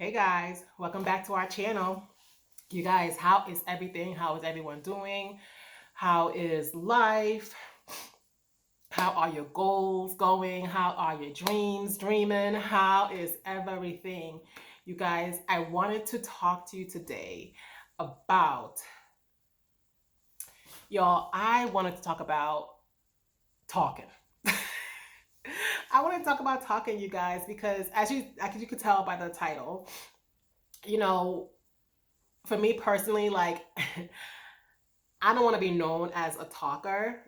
Hey guys, welcome back to our channel. You guys, how is everything? How is everyone doing? How is life? How are your goals going? How are your dreams dreaming? How is everything? You guys, I wanted to talk to you today about, y'all, I wanted to talk about talking. I want to talk about talking, you guys, because as you could tell by the title, you know, for me personally, like I don't want to be known as a talker.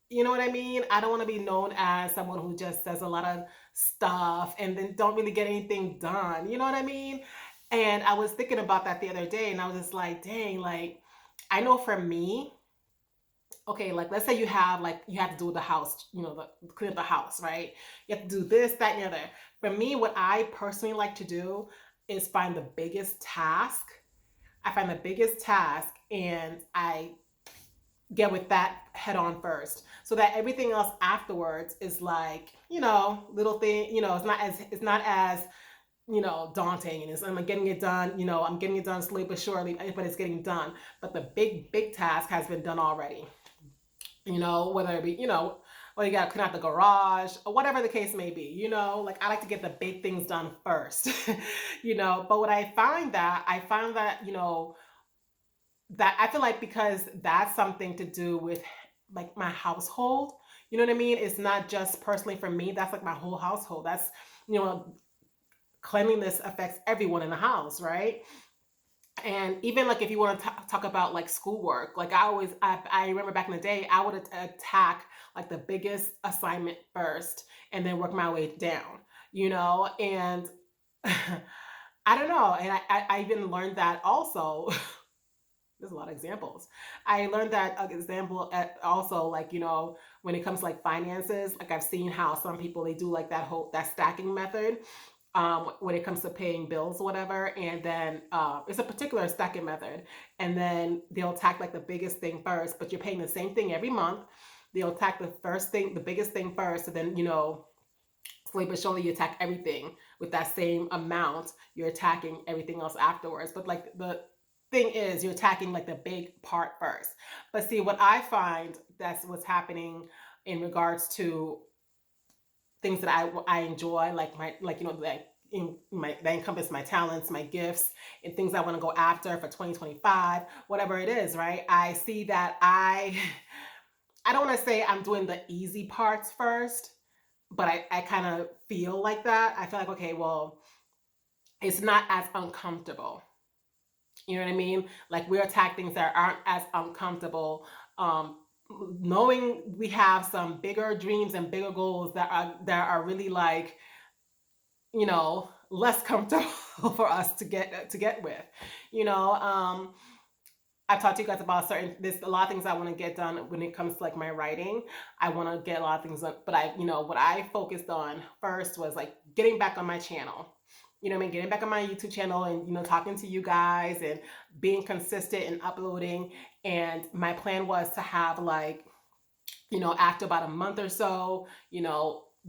You know what I mean? I don't want to be known as someone who just says a lot of stuff and then don't really get anything done. You know what I mean? And I was thinking about that the other day and I was just like, dang, like I know for me, okay, like let's say you have to do the house, clean up the house, right? You have to do this, that, and the other. For me, what I personally like to do is find the biggest task. I find the biggest task and I get with that head on first so that everything else afterwards is like little thing. It's not as daunting, and I'm getting it done. I'm getting it done slowly but surely, but it's getting done. But the big task has been done already. Whether it be well, you got to clean out the garage or whatever the case may be. Like I like to get the big things done first. But what I find that that I feel like, because that's something to do with like my household. You know what I mean? It's not just personally for me. That's like my whole household. That's, you know, cleanliness affects everyone in the house, right? And even like if you want to talk about like schoolwork, like I remember back in the day, I would attack like the biggest assignment first and then work my way down, and I don't know. And I even learned that also. There's a lot of examples. I learned that example at also, like, when it comes to like finances, like I've seen how some people, they do like that stacking method, when it comes to paying bills or whatever. And then it's a particular stacking method. And then they'll attack like the biggest thing first, but you're paying the same thing every month. They'll attack the biggest thing first. And then, slowly but surely you attack everything with that same amount. You're attacking everything else afterwards. But like the thing is, you're attacking like the big part first. But see, what I find that's what's happening in regards to things that I enjoy, like my like that encompass my talents, my gifts, and things I want to go after for 2025, whatever it is, right? I see that I don't want to say I'm doing the easy parts first, but I kind of feel like that. I feel like, okay, well, it's not as uncomfortable. You know what I mean? Like we attack things that aren't as uncomfortable. Um, Knowing we have some bigger dreams and bigger goals that are really like, less comfortable for us to get with. You know, I've talked to you guys about there's a lot of things I want to get done when it comes to like my writing. I want to get a lot of things done, but what I focused on first was like getting back on my channel. You know what I mean? Getting back on my YouTube channel and, talking to you guys and being consistent and uploading. And my plan was to have like, after about a month or so,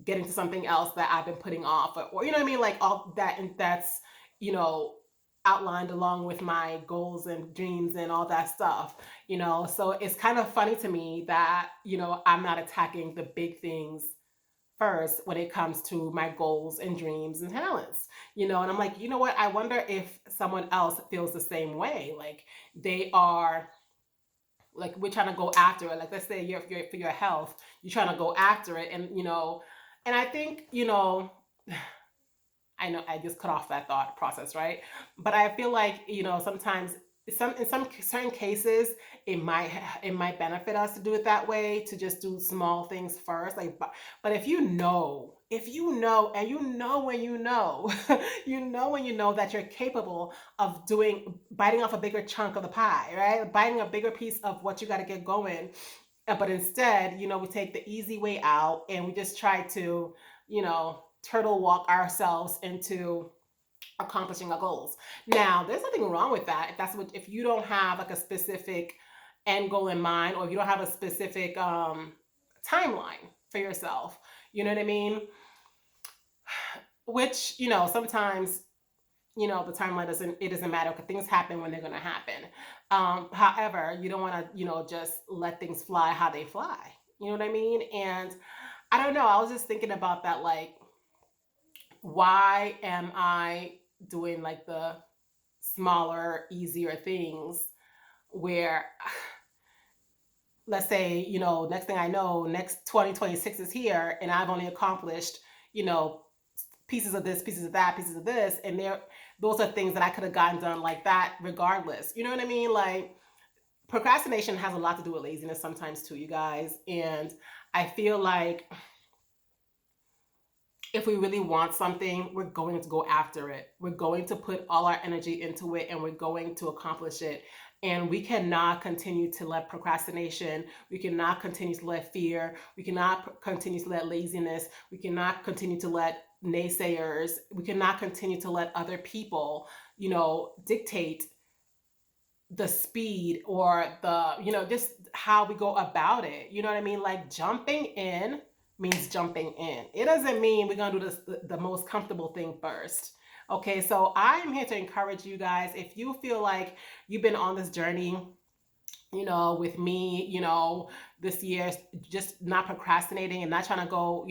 getting to something else that I've been putting off, or you know what I mean? Like all that, and that's, you know, outlined along with my goals and dreams and all that stuff, So it's kind of funny to me that, I'm not attacking the big things first when it comes to my goals and dreams and talents, and I'm like, you know what? I wonder if someone else feels the same way. Like they are, like we're trying to go after it. Like let's say you're for your health, you're trying to go after it, and and I think I know I just cut off that thought process, right? But I feel like sometimes in some certain cases it might benefit us to do it that way, to just do small things first. Like, but if you know, and when when you know that you're capable of doing biting off a bigger chunk of the pie, right? Biting a bigger piece of what you got to get going. But instead, we take the easy way out and we just try to, turtle walk ourselves into accomplishing our goals. Now, there's nothing wrong with that. If you don't have like a specific end goal in mind, or if you don't have a specific timeline for yourself, you know what I mean? Which, sometimes the timeline doesn't matter because things happen when they're going to happen. However, you don't want to, just let things fly how they fly. You know what I mean? And I don't know. I was just thinking about that. Like, why am I doing like the smaller, easier things where, let's say, next thing I know, next 2026 is here and I've only accomplished, you know, pieces of this, pieces of that, pieces of this. And those are things that I could have gotten done like that regardless. You know what I mean? Like, procrastination has a lot to do with laziness sometimes too, you guys. And I feel like if we really want something, we're going to go after it. We're going to put all our energy into it and we're going to accomplish it. And we cannot continue to let procrastination, we cannot continue to let fear, we cannot continue to let laziness, we cannot continue to let naysayers, we cannot continue to let other people, dictate the speed or just how we go about it. You know what I mean? Like, jumping in means jumping in. It doesn't mean we're going to do this the most comfortable thing first. Okay, so I'm here to encourage you guys. If you feel like you've been on this journey, with me, this year, just not procrastinating and not trying to go,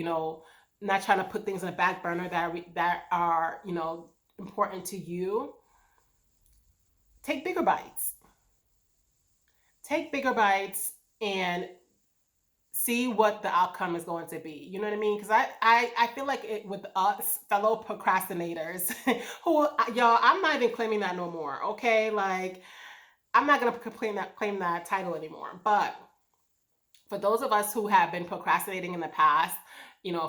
not trying to put things in the back burner that are, important to you, take bigger bites. Take bigger bites and see what the outcome is going to be. You know what I mean? Because I feel like it with us fellow procrastinators who, y'all, I'm not even claiming that no more. Okay, like, I'm not gonna claim that title anymore. But for those of us who have been procrastinating in the past,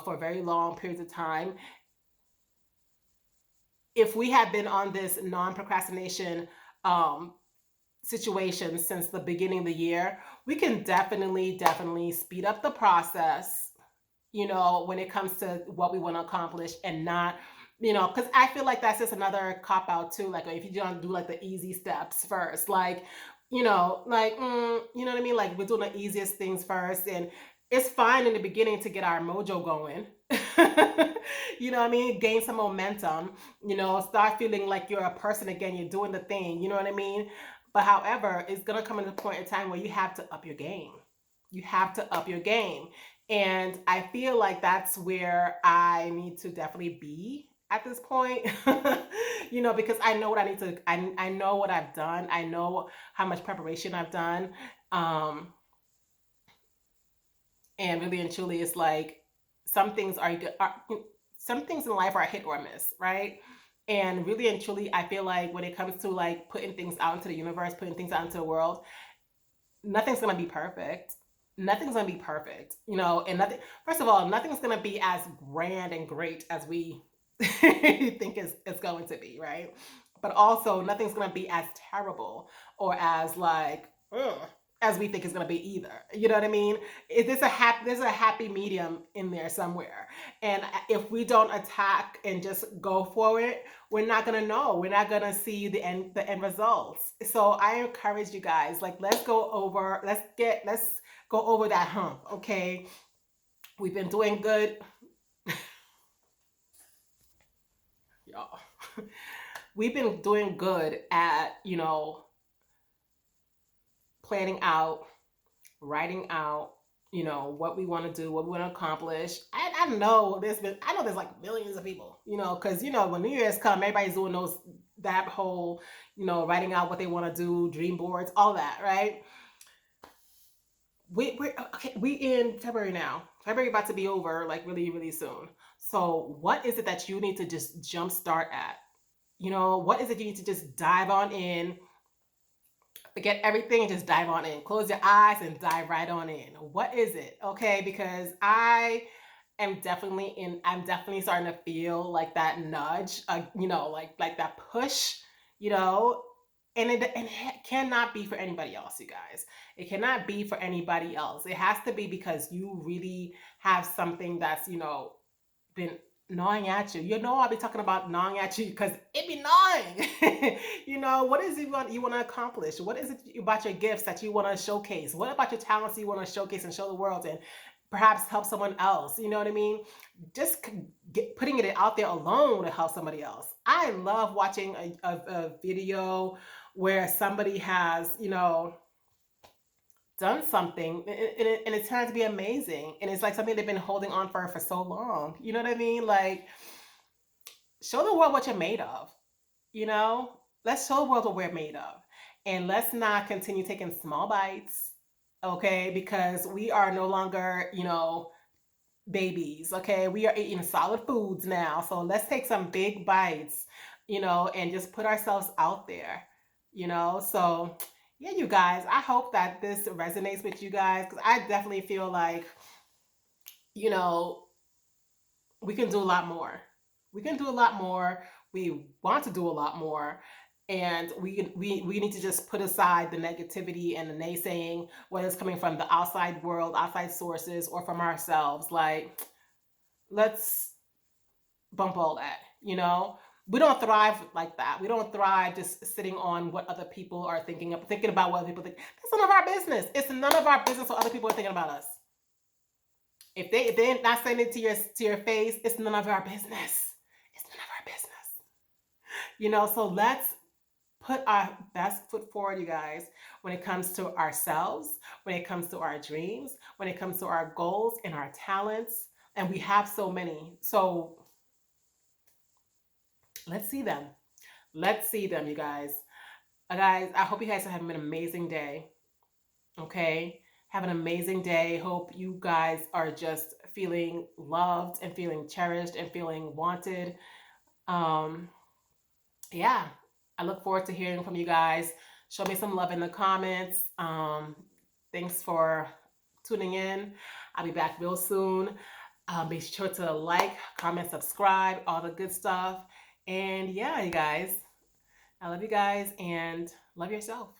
for very long periods of time, if we have been on this non-procrastination um, situation since the beginning of the year, we can definitely speed up the process, when it comes to what we want to accomplish and not, because I feel like that's just another cop out too. Like, if you don't do like the easy steps first, like, you know what I mean? Like, we're doing the easiest things first, and it's fine in the beginning to get our mojo going. You know what I mean? Gain some momentum, start feeling like you're a person again, you're doing the thing, you know what I mean? But however, it's gonna come in a point in time where you have to up your game. You have to up your game. And I feel like that's where I need to definitely be at this point. Because I know what I need to, I know what I've done. I know how much preparation I've done. Um, and really and truly, it's like some things are some things in life are a hit or a miss, right? And really and truly, I feel like when it comes to like putting things out into the universe, putting things out into the world, nothing's gonna be perfect. Nothing's gonna be perfect, and nothing. First of all, nothing's gonna be as grand and great as we think it's going to be, right? But also, nothing's gonna be as terrible or as like ugh, as we think it's gonna be either. You know what I mean? There's a happy medium in there somewhere, and if we don't attack and just go for it, we're not gonna know. We're not gonna see the end results. So I encourage you guys, like, let's go over that hump. Okay, we've been doing good, y'all. We've been doing good at planning out, writing out, what we want to do, what we want to accomplish. I know there's like millions of people, because when New Year's come, everybody's doing that whole, writing out what they want to do, dream boards, all that, right? We're okay. We in February now. February about to be over, like, really, really soon. So, what is it that you need to just jump start at? What is it you need to just dive on in? Forget everything and just dive on in. Close your eyes and dive right on in. What is it? Okay, because I'm definitely starting to feel like that nudge, like that push, you know, and it cannot be for anybody else, you guys. It cannot be for anybody else. It has to be because you really have something that's, been gnawing at you. I'll be talking about gnawing at you because it be gnawing. What is it you want to accomplish? What is it about your gifts that you want to showcase? What about your talents you want to showcase and show the world and perhaps help someone else? You know what I mean? Just putting it out there alone to help somebody else. I love watching a video where somebody has, done something and it turns to be amazing. And it's like something they've been holding on for so long. You know what I mean? Like, show the world what you're made of, you know? Let's show the world what we're made of. And let's not continue taking small bites, okay? Because we are no longer, babies, okay? We are eating solid foods now. So let's take some big bites, and just put ourselves out there, So, yeah, you guys, I hope that this resonates with you guys because I definitely feel like, you know, we can do a lot more. We can do a lot more. We want to do a lot more. And we need to just put aside the negativity and the naysaying, whether it's coming from the outside world, outside sources, or from ourselves. Like, let's bump all that, We don't thrive like that. We don't thrive just sitting on what other people are thinking about what other people think. That's none of our business. It's none of our business what other people are thinking about us. If they're not saying it to your face, it's none of our business. It's none of our business. So let's put our best foot forward, you guys, when it comes to ourselves, when it comes to our dreams, when it comes to our goals and our talents. And we have so many. So let's see them. Let's see them, you guys. Guys, I hope you guys are having an amazing day. Okay? Have an amazing day. Hope you guys are just feeling loved and feeling cherished and feeling wanted. Um, yeah, I look forward to hearing from you guys. Show me some love in the comments. Thanks for tuning in. I'll be back real soon. Be sure to like, comment, subscribe, all the good stuff. And yeah, you guys, I love you guys and love yourself.